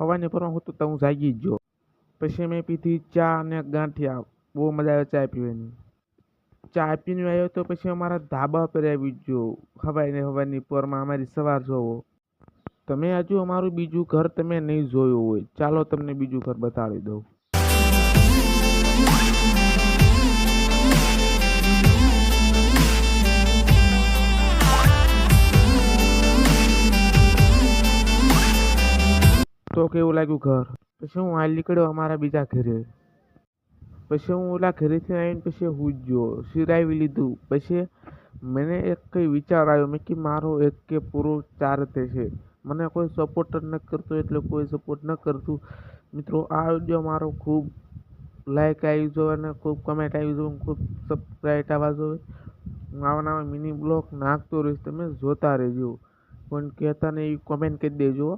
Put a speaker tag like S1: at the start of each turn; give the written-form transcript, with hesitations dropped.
S1: હવાની પરમાં હું તો હું જાગી જ ગયો. પછી મેં પીધી ચા અને ગાંઠિયા. બહુ મજા આવે ચા પીવાની. ચા પીને આવ્યો તો પછી અમારા ધાબા પર આવી ગયો. હવાની પરમાં અમારી સવાર જોવો. તમે હજુ અમારું બીજું ઘર તમે નહીં જોયું હોય, ચાલો તમને બીજું ઘર બતાવી દઉં. તો કેવું લાગ્યું ઘર? પછી હું હાલ નીકળ્યો અમારા બીજા ઘરે. પછી હું ઓલા ઘરેથી આવીને પછી હું ગયો સિરાવી લીધું. પછી મને એક કઈ વિચાર આવ્યો, મેં કે મારો એક કે પૂરો ચાર થશે. મને કોઈ સપોર્ટ જ ન કરતું, એટલે કોઈ સપોર્ટ ન કરતું. મિત્રો, આ વિડીયો મારો ખૂબ લાઈક આવી જોઈએ અને ખૂબ કમેન્ટ આવી જોઈએ, ખૂબ સબસ્ક્રાઈબ આવવા જોઈએ. હું આવા નવા મિની બ્લોગ નાખતો રહીશ, તમે જોતા રહેજો. પણ કહેતા નહીં એવી કોમેન્ટ કરી દેજો.